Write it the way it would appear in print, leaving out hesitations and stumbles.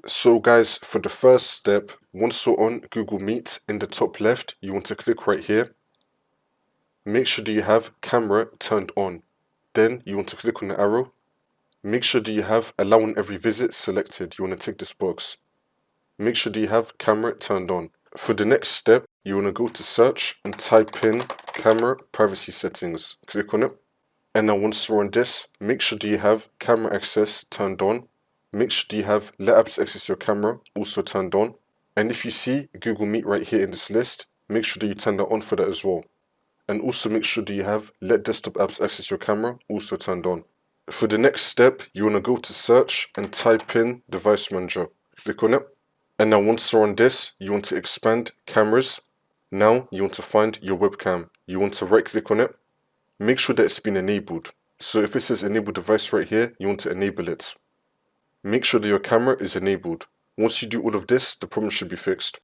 So guys, for the first step, once you're on Google Meet, in the top left, you want to click right here. Make sure that you have camera turned on. Then you want to click on the arrow. Make sure that you have allow on every visit selected. You want to tick this box. Make sure that you have camera turned on. For the next step, you want to go to search and type in camera privacy settings. Click on it. And now once you're on this, make sure that you have camera access turned on. Make sure that you have let apps access your camera also turned on. And if you see Google Meet right here in this list, make sure that you turn that on for that as well. And also make sure that you have let desktop apps access your camera also turned on. For the next step, you want to go to search and type in device manager. Click on it. And now once you're on this, you want to expand cameras. Now you want to find your webcam. You want to right click on it. Make sure that it's been enabled. So if it says enable device right here, you want to enable it. Make sure that your camera is enabled. Once you do all of this, the problem should be fixed.